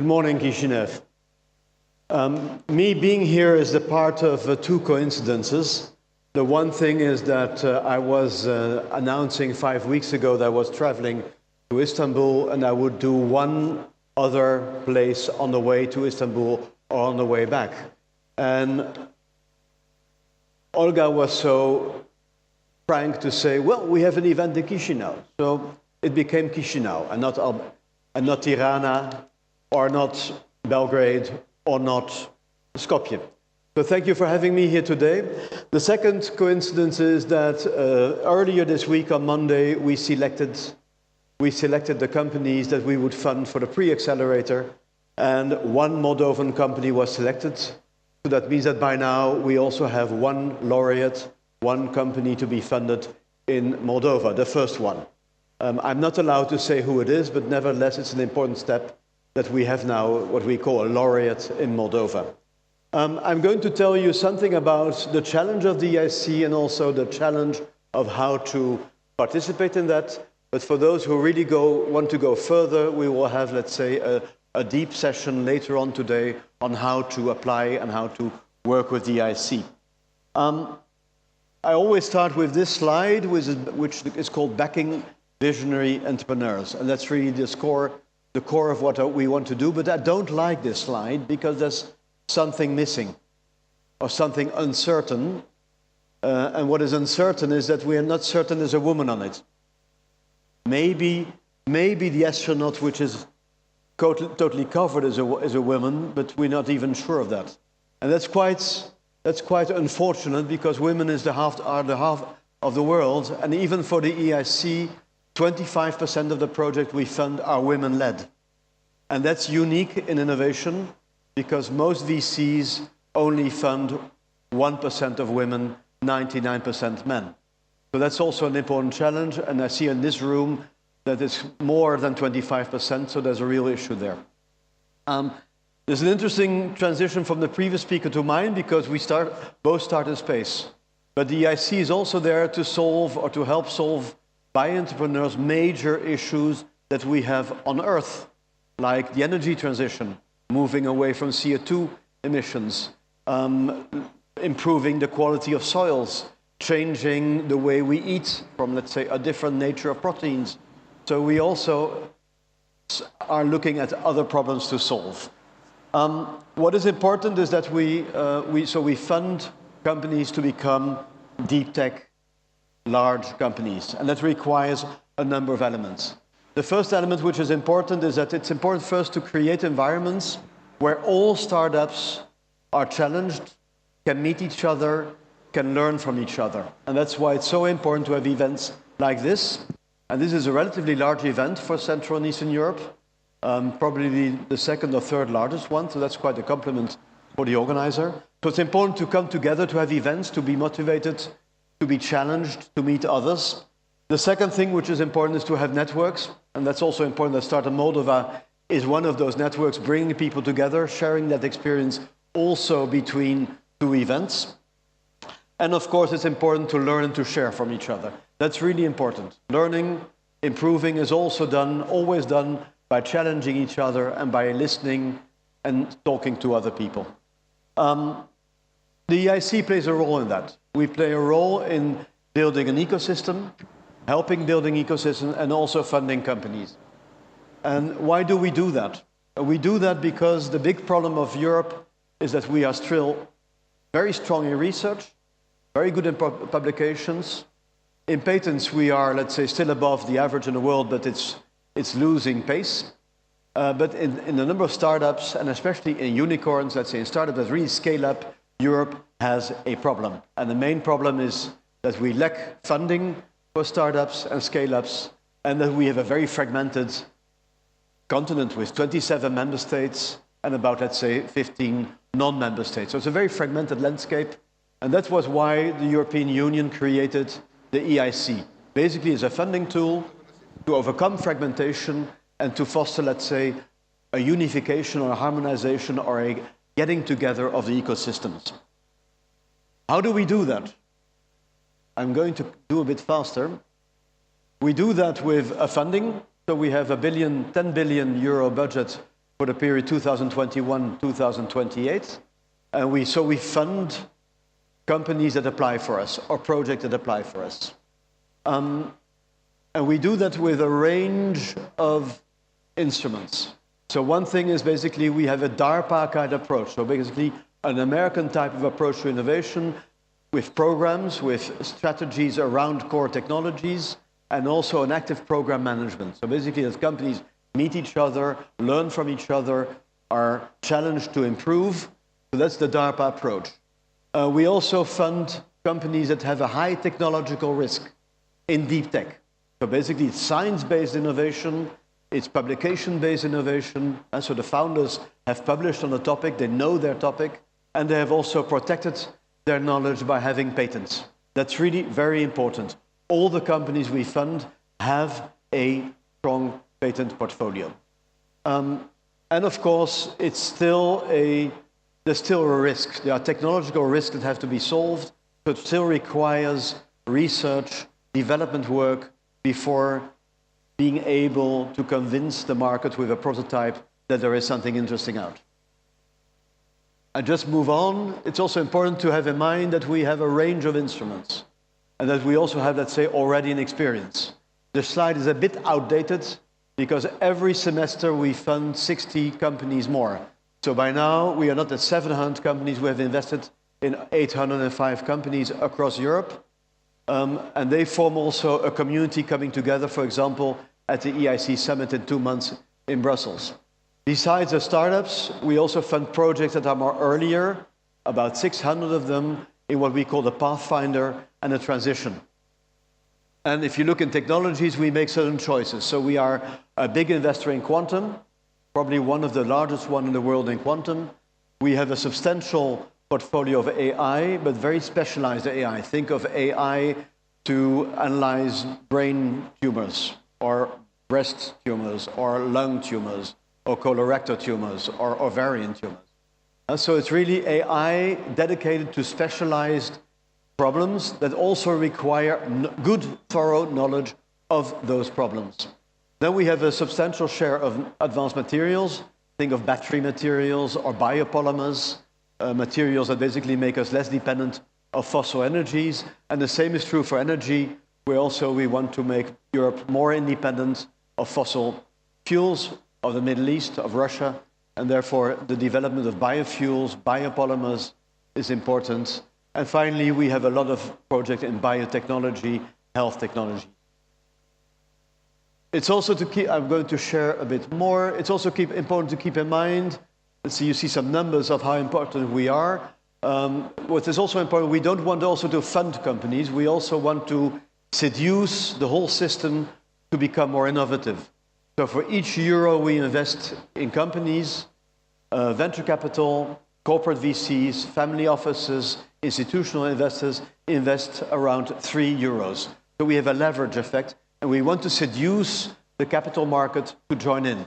morning, Kishinev. Me being here is the part of two coincidences. The one thing is that I was announcing 5 weeks ago that I was traveling to Istanbul, and I would do one other place on the way to Istanbul or on the way back. And Olga was so frank to say, well, we have an event in Chisinau. So it became Chisinau, and not Tirana, or not Belgrade, or not Skopje. So thank you for having me here today. The second coincidence is that earlier this week on Monday, we selected the companies that we would fund for the pre-accelerator, and one Moldovan company was selected. So that means that by now we also have one laureate, one company to be funded in Moldova, the first one. I'm not allowed to say who it is, but nevertheless it's an important step that we have now what we call a laureate in Moldova. I'm going to tell you something about the challenge of the EIC and also the challenge of how to participate in that. But for those who really want to go further, we will have, let's say, a deep session later on today on how to apply and how to work with the EIC. I always start with this slide, which is called Backing Visionary Entrepreneurs. And that's really the core of what we want to do. But I don't like this slide because there's something missing or something uncertain. And what is uncertain is that we are not certain there's a woman on it. Maybe the astronaut, which is totally covered, is a woman, but we're not even sure of that. And that's quite unfortunate, because women are the half of the world, and even for the EIC, 25% of the project we fund are women-led. And that's unique in innovation, because most VCs only fund 1% of women, 99% men. So that's also an important challenge, and I see in this room that it's more than 25%, so there's a real issue there. There's an interesting transition from the previous speaker to mine, because we both start in space. But the EIC is also there to solve, or to help solve by entrepreneurs, major issues that we have on Earth, like the energy transition, moving away from CO2 emissions, improving the quality of soils, changing the way we eat from, let's say, a different nature of proteins. So we also are looking at other problems to solve. What is important is that we fund companies to become deep tech, large companies, and that requires a number of elements. The first element, which is important, is that it's important first to create environments where all startups are challenged, can meet each other, can learn from each other. And that's why it's so important to have events like this. And this is a relatively large event for Central and Eastern Europe, probably the second or third largest one, so that's quite a compliment for the organizer. So it's important to come together, to have events, to be motivated, to be challenged, to meet others. The second thing which is important is to have networks, and that's also important that Startup Moldova is one of those networks, bringing people together, sharing that experience also between two events. And of course, it's important to learn and to share from each other. That's really important. Learning, improving is also always done by challenging each other and by listening and talking to other people. The EIC plays a role in that. We play a role in building an ecosystem, helping building ecosystem, and also funding companies. And why do we do that? We do that because the big problem of Europe is that we are still very strong in research, very good in publications. In patents, we are, let's say, still above the average in the world, but it's losing pace. But in a number of startups, and especially in unicorns, let's say in startups that really scale up, Europe has a problem. And the main problem is that we lack funding for startups and scale-ups, and that we have a very fragmented continent with 27 member states and about, let's say, 15 non-member states. So it's a very fragmented landscape, and that was why the European Union created the EIC. Basically, as a funding tool to overcome fragmentation and to foster, let's say, a unification or a harmonization or a getting together of the ecosystems. How do we do that? I'm going to do a bit faster. We do that with a funding. So we have a 10 billion euro budget for the period 2021-2028. And we fund companies that apply for us or projects that apply for us. And we do that with a range of instruments. So one thing is basically we have a DARPA kind of approach. So basically an American type of approach to innovation with programs, with strategies around core technologies, and also an active program management. So basically as companies meet each other, learn from each other, are challenged to improve. So that's the DARPA approach. We also fund companies that have a high technological risk in deep tech. So basically it's science-based innovation, it's publication-based innovation, and so the founders have published on a topic, they know their topic, and they have also protected their knowledge by having patents. That's really very important. All the companies we fund have a strong patent portfolio. And of course, there's still a risk. There are technological risks that have to be solved, so it still requires research, development work before being able to convince the market with a prototype that there is something interesting out. And just move on. It's also important to have in mind that we have a range of instruments and that we also have, let's say, already an experience. The slide is a bit outdated because every semester we fund 60 companies more. So by now we are not at 700 companies. We have invested in 805 companies across Europe. And they form also a community coming together, for example, at the EIC Summit in 2 months in Brussels. Besides the startups, we also fund projects that are more earlier, about 600 of them, in what we call the Pathfinder and the Transition. And if you look in technologies, we make certain choices. So we are a big investor in quantum, probably one of the largest one in the world in quantum. We have a substantial portfolio of AI, but very specialized AI. Think of AI to analyze brain tumors, or breast tumors, or lung tumors, or colorectal tumors, or ovarian tumors. And so it's really AI dedicated to specialized problems that also require good, thorough knowledge of those problems. Then we have a substantial share of advanced materials. Think of battery materials or biopolymers, materials that basically make us less dependent of fossil energies. And the same is true for energy, where also we want to make Europe more independent of fossil fuels, of the Middle East, of Russia, and therefore the development of biofuels, biopolymers is important. And finally, we have a lot of projects in biotechnology, health technology. It's also I'm going to share a bit more. It's also important to keep in mind, let's see, you see some numbers of how important we are. What is also important, we don't want also to fund companies. We also want to seduce the whole system to become more innovative. So for each euro we invest in companies, venture capital, corporate VCs, family offices, institutional investors invest around 3 euros. So we have a leverage effect, and we want to seduce the capital market to join in.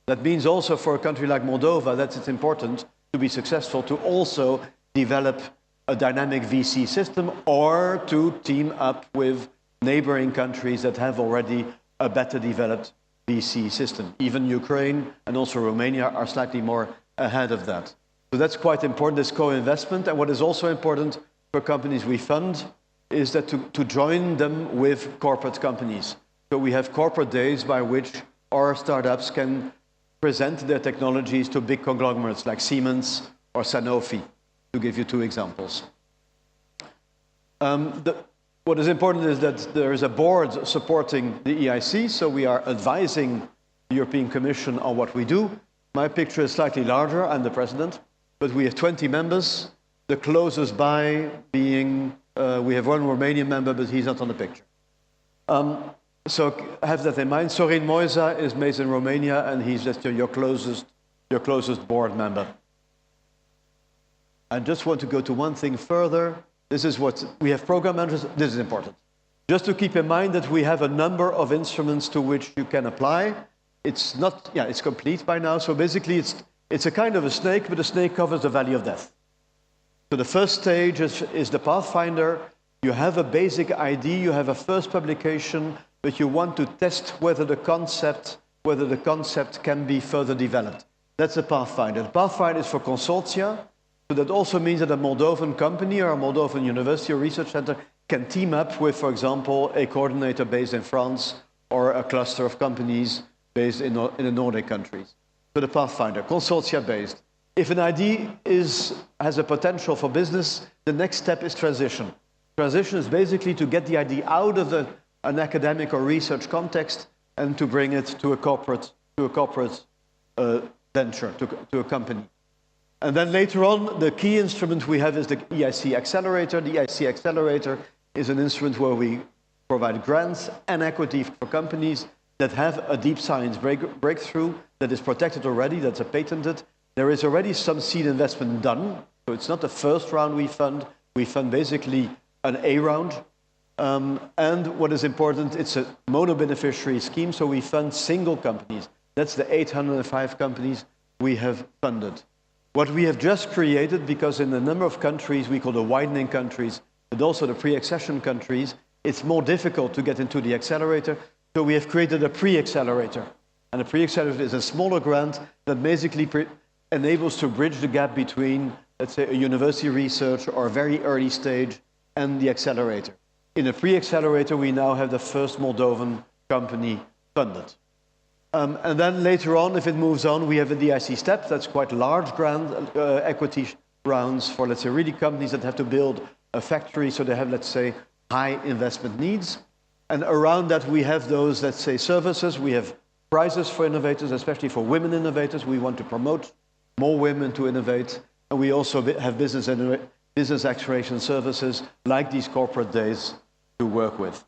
That means also for a country like Moldova that it's important to be successful to also develop a dynamic VC system or to team up with neighboring countries that have already a better developed VC system. Even Ukraine and also Romania are slightly more ahead of that. So that's quite important, this co-investment. And what is also important for companies we fund is that to join them with corporate companies. So we have corporate days by which our startups can present their technologies to big conglomerates like Siemens or Sanofi, to give you 2 examples. What is important is that there is a board supporting the EIC, so we are advising the European Commission on what we do. My picture is slightly larger, I'm the president, but we have 20 members, the closest by being, we have 1 Romanian member, but he's not on the picture. So have that in mind. Sorin Moisa is based in Romania, and he's just your closest board member. I just want to go to one thing further. This is what we have program managers. This is important. Just to keep in mind that we have a number of instruments to which you can apply. It's not, it's complete by now. So basically it's a kind of a snake, but the snake covers the valley of death. So the first stage is the Pathfinder. You have a basic idea, you have a first publication, but you want to test whether the concept can be further developed. That's a pathfinder. The pathfinder is for consortia, so that also means that a Moldovan company or a Moldovan university or research center can team up with, for example, a coordinator based in France or a cluster of companies based in the Nordic countries. So the pathfinder, consortia based. If an idea has a potential for business, the next step is transition. Transition is basically to get the idea out of an academic or research context and to bring it to a corporate venture, to a company. And then later on, the key instrument we have is the EIC Accelerator. The EIC Accelerator is an instrument where we provide grants and equity for companies that have a deep science breakthrough that is protected already, that's patented. There is already some seed investment done, so it's not the first round we fund basically an A round. And what is important, it's a mono-beneficiary scheme, so we fund single companies. That's the 805 companies we have funded. What we have just created, because in a number of countries, we call the widening countries, but also the pre-accession countries, it's more difficult to get into the accelerator, so we have created a pre-accelerator. And a pre-accelerator is a smaller grant that basically enables to bridge the gap between, let's say, a university research or a very early stage and the accelerator. In a pre-accelerator, we now have the first Moldovan company funded. And then later on, if it moves on, we have a DIC step. That's quite large grant equity rounds for, let's say, really companies that have to build a factory, so they have, let's say, high investment needs. And around that, we have those, let's say, services. We have prizes for innovators, especially for women innovators. We want to promote more women to innovate. And we also have business acceleration services like these corporate days to work with.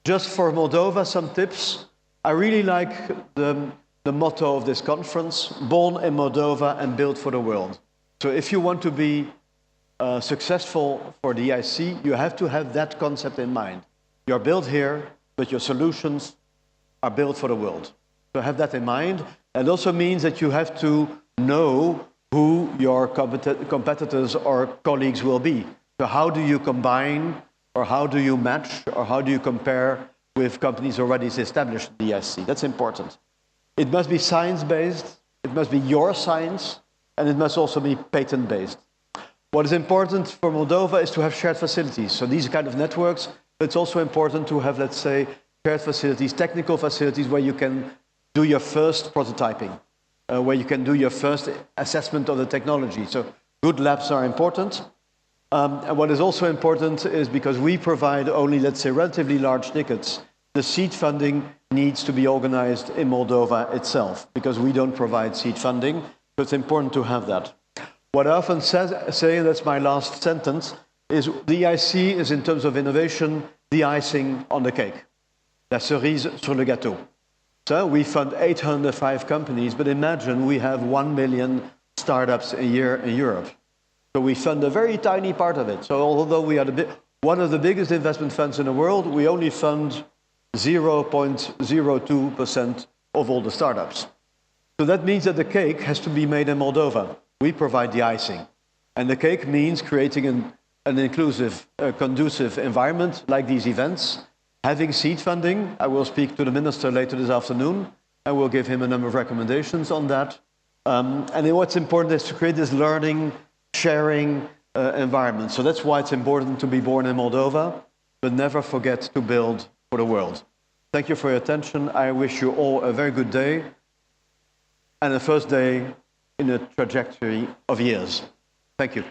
Just for Moldova, some tips. I really like the motto of this conference, born in Moldova and built for the world. So if you want to be successful for the EIC, you have to have that concept in mind. You're built here, but your solutions are built for the world. So have that in mind. It also means that you have to know who your competitors or colleagues will be. So how do you combine, or how do you match, or how do you compare with companies already established in the EIC? That's important. It must be science-based, it must be your science, and it must also be patent-based. What is important for Moldova is to have shared facilities. So these kind of networks, but it's also important to have, let's say, shared facilities, technical facilities where you can do your first prototyping, where you can do your first assessment of the technology. So good labs are important. And what is also important is, because we provide only, let's say, relatively large tickets, the seed funding needs to be organized in Moldova itself, because we don't provide seed funding, so it's important to have that. What I often say, and that's my last sentence, is the EIC is, in terms of innovation, the icing on the cake. La cerise sur le gâteau. So we fund 805 companies, but imagine we have 1 million startups a year in Europe. So we fund a very tiny part of it. So although we are one of the biggest investment funds in the world, we only fund 0.02% of all the startups. So that means that the cake has to be made in Moldova. We provide the icing. And the cake means creating an inclusive, conducive environment like these events, having seed funding. I will speak to the minister later this afternoon. I will give him a number of recommendations on that. And then what's important is to create this learning, sharing environment. So that's why it's important to be born in Moldova, but never forget to build for the world. Thank you for your attention. I wish you all a very good day, and the first day in a trajectory of years. Thank you.